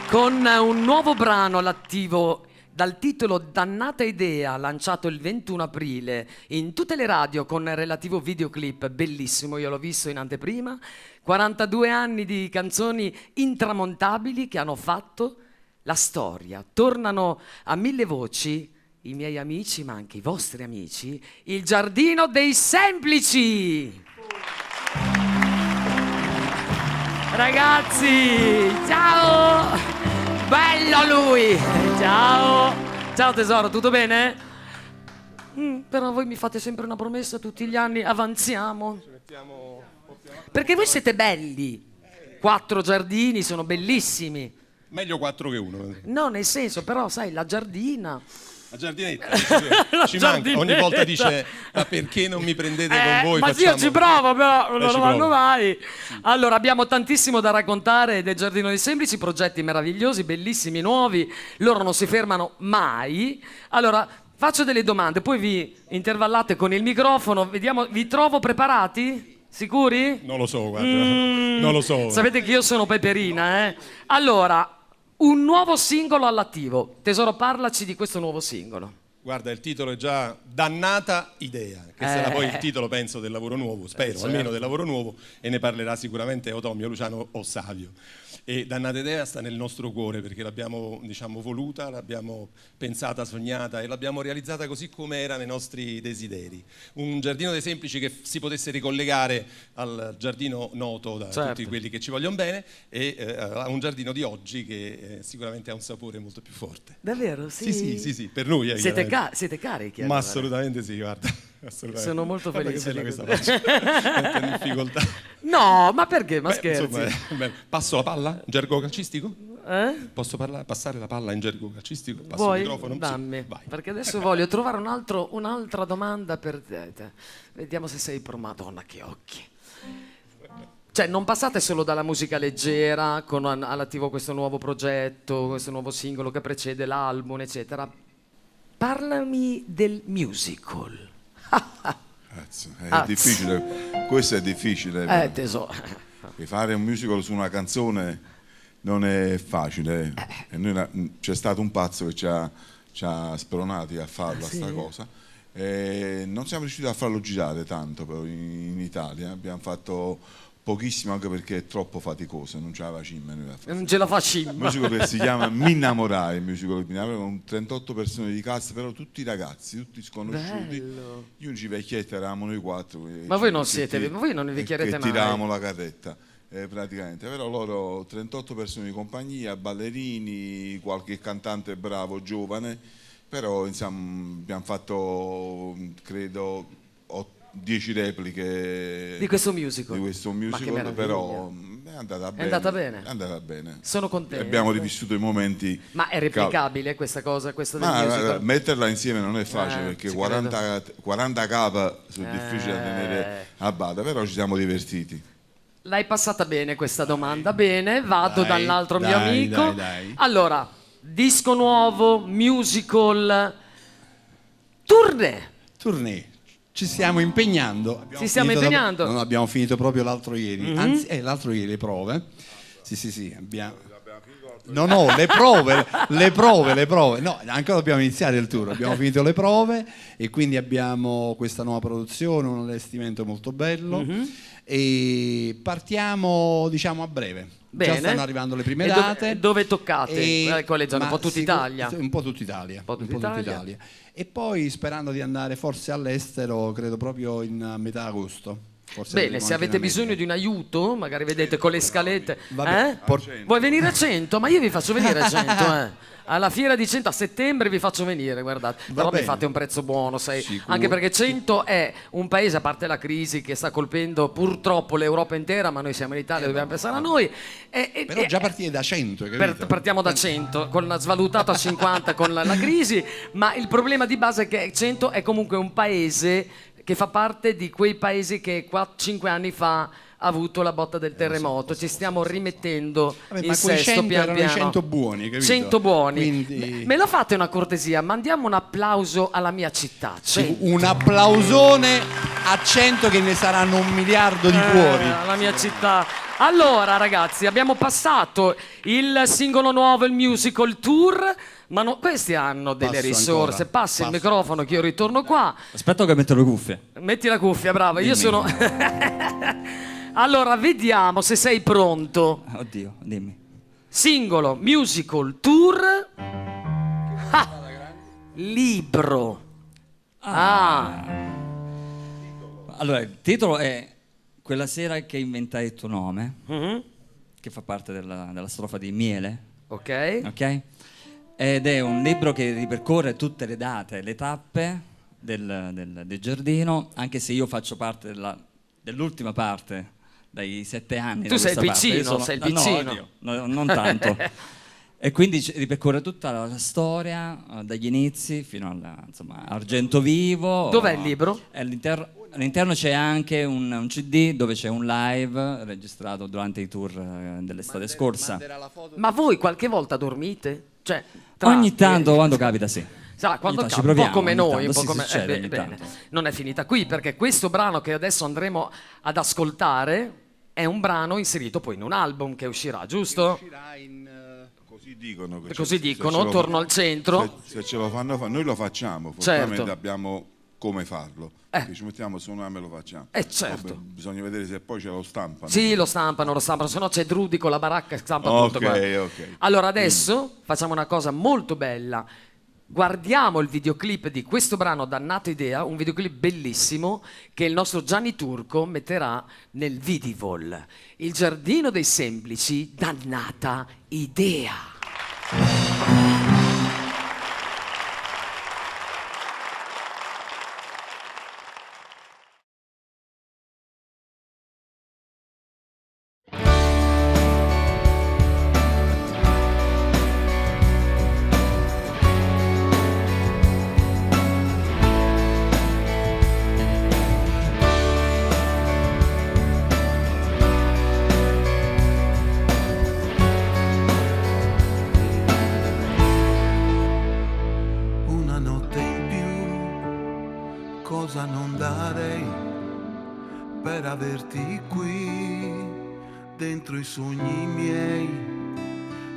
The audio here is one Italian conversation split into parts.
Con un nuovo brano all'attivo dal titolo Dannata Idea, lanciato il 21 aprile in tutte le radio con relativo videoclip bellissimo, io l'ho visto in anteprima. 42 anni di canzoni intramontabili che hanno fatto la storia. Tornano a mille voci i miei amici, ma anche i vostri amici, il Giardino dei Semplici. Ragazzi, ciao! Bello lui! Ciao! Ciao tesoro, tutto bene? Però voi mi fate sempre una promessa tutti gli anni, avanziamo. Perché voi siete belli. 4 giardini sono bellissimi. Meglio 4 che 1. No, nel senso, però sai, la giardina... La giardinetta ci manca. Ogni volta dice: ma perché non mi prendete con voi? Ma sì, io ci provo, però non lo vanno mai. Sì. Allora, abbiamo tantissimo da raccontare del Giardino dei Semplici, progetti meravigliosi, bellissimi, nuovi. Loro non si fermano mai. Allora, faccio delle domande, poi vi intervallate con il microfono. Vediamo, vi trovo preparati? Sicuri? Non lo so, guarda. Non lo so. Sapete che io sono peperina, eh? Allora, un nuovo singolo all'attivo. Tesoro, parlaci di questo nuovo singolo. Guarda, il titolo è già Dannata Idea, che sarà poi il titolo, penso, del lavoro nuovo, spero, certo. almeno del lavoro nuovo, e ne parlerà sicuramente o Tommy, o Luciano o Savio. E Dannata Idea sta nel nostro cuore perché l'abbiamo, diciamo, voluta, l'abbiamo pensata, sognata e l'abbiamo realizzata così come era nei nostri desideri. Un giardino dei semplici che si potesse ricollegare al giardino noto da certo. tutti quelli che ci vogliono bene e a un giardino di oggi che sicuramente ha un sapore molto più forte. Davvero? Sì, Sì, per noi. Siete carichi? Ma assolutamente sì, guarda. Assolutamente. Sono molto felice di di questa questo. faccia. In difficoltà. No, ma perché? Ma Beh, scherzi? insomma, passo la palla in gergo calcistico? Eh? Posso passare la palla in gergo calcistico? Passo Vuoi? il microfono? Dammi, Sì, vai. perché adesso voglio trovare un'altra domanda per te. Vediamo se sei pro. Madonna, che occhi. Cioè, non passate solo dalla musica leggera, con all'attivo questo nuovo progetto, questo nuovo singolo che precede l'album, eccetera. Parlami del musical. È difficile, questo è difficile. Tesoro. Fare un musical su una canzone non è facile. E c'è stato un pazzo che ci ha spronati a farla, sì? sta cosa. E non siamo riusciti a farlo girare tanto però in Italia. Abbiamo fatto pochissimo anche perché è troppo faticoso, non ce la facciamo. Non ce la facciamo. Un musical che si chiama Mi innamorai, il musical che mi innamorai, con 38 persone di cast, però tutti ragazzi, tutti sconosciuti. Bello. Gli unici vecchietti eravamo noi 4. Ma voi non siete, ma voi non invecchierete che mai. tiravamo la carretta, praticamente. Però loro 38 persone di compagnia, ballerini, qualche cantante bravo, giovane, però insomma abbiamo fatto, credo, 10 repliche di questo musical. Però è andata bene. È andata bene? È andata bene. Sono contento. Abbiamo rivissuto i momenti. Ma è replicabile questa cosa, questo del Ma musical? metterla insieme non è facile perché ci 40 capa sono difficili da tenere a bada, però ci siamo divertiti. L'hai passata bene questa domanda, bene, vado dall'altro mio amico. Dai. Allora, disco nuovo, musical, tournée. Ci stiamo impegnando. Ci stiamo impegnando? Non abbiamo finito proprio l'altro ieri. Anzi, l'altro ieri le prove. Sì, abbiamo. No, le prove. No, ancora dobbiamo iniziare il tour. Abbiamo finito le prove e quindi abbiamo questa nuova produzione, un allestimento molto bello e partiamo, diciamo, a breve. Bene. Già stanno arrivando le prime date. Dove toccate? Quale zona? Un po' tutta Italia? Un po' tutta Italia. E poi sperando di andare forse all'estero, credo proprio in metà agosto. Forse Bene, se avete bisogno di un aiuto, magari vedete con le scalette. Vabbè, Vuoi venire a 100? Ma io vi faccio venire a 100, Alla fiera di 100 a settembre vi faccio venire, guardate. Però mi fate un prezzo buono, sai? Sicuro. Anche perché 100 è un paese, a parte la crisi che sta colpendo purtroppo l'Europa intera, ma noi siamo in Italia, dobbiamo pensare a noi. Però già partire da 100, capito? Partiamo da 100, svalutato a 50 con la crisi, ma il problema di base è che 100 è comunque un paese che fa parte di quei paesi che 5 anni fa ha avuto la botta del terremoto. Ci stiamo rimettendo in ma quei sesto 100 pian erano piano. i 100 buoni, capito? 100 buoni. Quindi... Me lo fate una cortesia? Mandiamo un applauso alla mia città. Un applausone a 100 che ne saranno 1 miliardo di cuori. Alla mia città. Allora, ragazzi, abbiamo passato il singolo nuovo, il musical tour, ma questi hanno delle Passo risorse. ancora. Passi il Passo. microfono che io ritorno qua. Aspetta che metto le cuffie. Metti la cuffia, brava. Io Dimmi. sono... Allora, vediamo se sei pronto. Oddio, dimmi. Singolo, musical, tour. Ah, libro. Ah. Allora, il titolo è Quella sera che inventai il tuo nome, Mhm. che fa parte della strofa di Miele, Ok. ok? Ed è un libro che ripercorre tutte le date, le tappe del giardino, anche se io faccio parte dell'ultima parte, dai 7 anni. Tu da sei il questa parte. Io piccino, sei il piccino. No, oddio, non tanto. E quindi ripercorre tutta la storia, dagli inizi fino insomma, Argento Vivo. Dov'è il libro? All'interno c'è anche un CD dove c'è un live registrato durante i tour dell'estate scorsa. Ma voi qualche volta dormite? Cioè, Ogni tanto, quando capita, sì. Sa, quando Ogni tanto un po' come ogni noi, tanto, un po' sì, come... succede ogni bene. tanto. Non è finita qui, perché questo brano che adesso andremo ad ascoltare è un brano inserito poi in un album che uscirà, giusto? Così dicono. Che Così se dicono, ce lo torno fa- al centro. Se ce lo fanno fare, noi lo facciamo, Certo. fortunatamente abbiamo come farlo. Che ci mettiamo su una e lo facciamo. Certo. Vabbè, bisogna vedere se poi ce lo stampano. Sì, lo stampano, se no c'è Drudy con la baracca che stampa tutto. Guarda. Ok. Allora adesso facciamo una cosa molto bella. Guardiamo il videoclip di questo brano, Dannata Idea, un videoclip bellissimo che il nostro Gianni Turco metterà nel Vidivol. Il giardino dei semplici, Dannata Idea. Una notte in più, cosa non darei per averti qui dentro i sogni miei.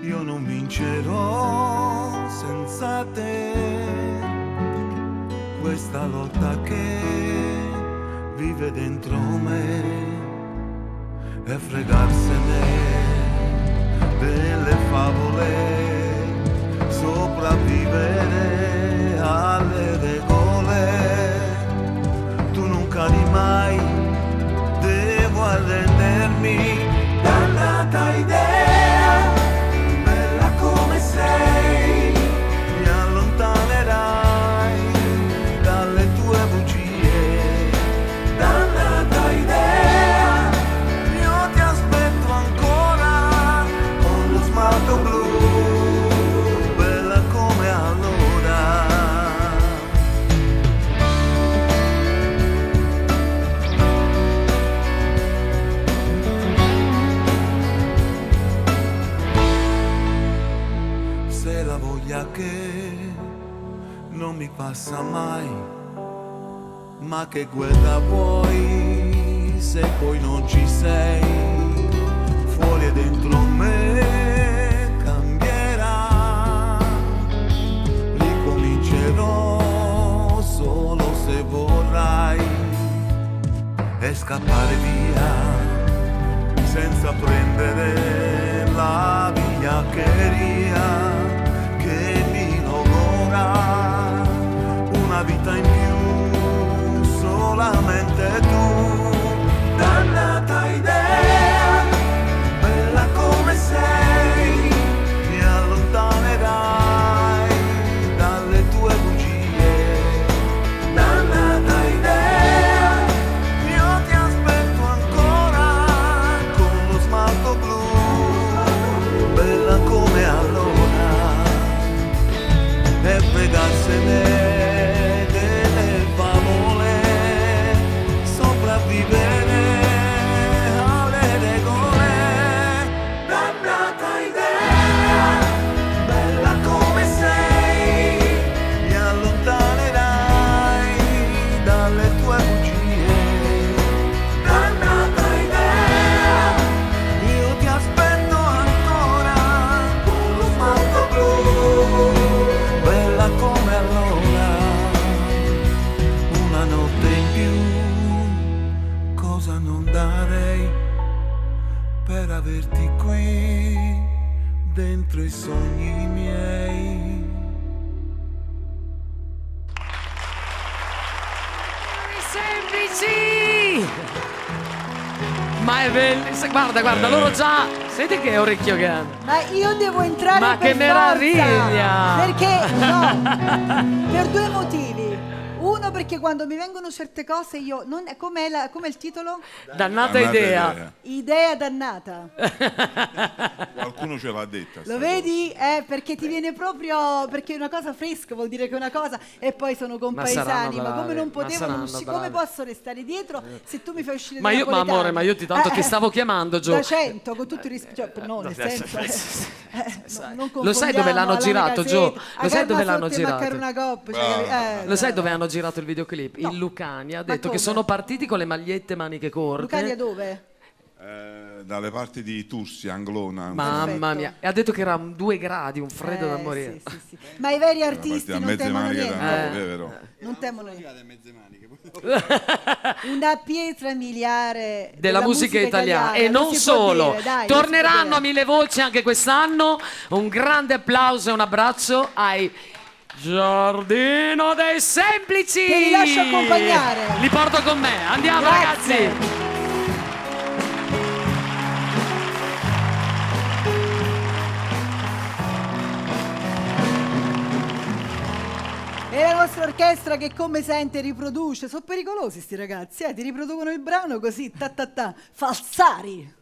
Io non vincerò senza te questa lotta che vive dentro me e fregarsene delle favole, sopravvivere alle regole. Tu non cadi mai, devo arrendermi. Dannata idea, bella come sei, mi allontanerai dalle tue bugie. Dannata idea, io ti aspetto ancora con lo smalto blu, bella come allora. Se la voglia che non mi passa mai, ma che guerra vuoi se poi non ci sei? Fuori e dentro me cambierà, ricomincerò solo se vorrai e scappare via senza prendere la vigliaccheria che mi logora una vita in più, solamente tu. Dannata idea, bella come sei, mi allontanerai dalle tue bugie. Dannata idea, io ti aspetto ancora con lo smalto blu, bella come allora. qui dentro i sogni miei. Semplici! Ma è bellissimo. Guarda, loro già. Senti che orecchio che hanno. Ma io devo entrare Ma per che meraviglia! forza, perché no, per due motivi. Uno, perché quando mi vengono certe cose io non com'è il titolo? Dannata idea. Idea dannata. Qualcuno ce l'ha detta. Lo vedi? Perché ti viene proprio, perché una cosa fresca vuol dire che è una cosa, e poi sono compaesani, ma come non potevano uscire, come posso restare dietro se tu mi fai uscire Ma dai io, ma napoletani? amore, ma io tanto ti stavo chiamando, Gio. Da 100, con tutto il rispetto, cioè, no, nel senso, non Lo sai dove l'hanno confondiamo girato, Alana Gio? Gazzetta, Lo sai a dove Garba l'hanno sotto e girato? Maccarona Cop, Lo sai dove hanno girato il videoclip? No. In Lucania. Ha Ma detto che come? sono partiti con le magliette maniche corte. Lucania dove? Dalle parti di Tursi, Anglona. Mamma Perfetto. mia. E ha detto che era 2 gradi, un freddo da morire. Sì, sì, sì. Ma i veri Partiti artisti a non mezze temono maniche niente. da vero. Non temono niente. Una pietra miliare Della musica italiana. E lo non si può solo, dire, dai, lo si può torneranno a dire. 1000 voci anche quest'anno. Un grande applauso e un abbraccio ai Giardino dei Semplici. Te li lascio accompagnare. Li porto con me. Andiamo, Grazie. ragazzi. E la nostra orchestra che come sente riproduce. Sono pericolosi sti ragazzi, ti riproducono il brano così, ta ta ta, falsari.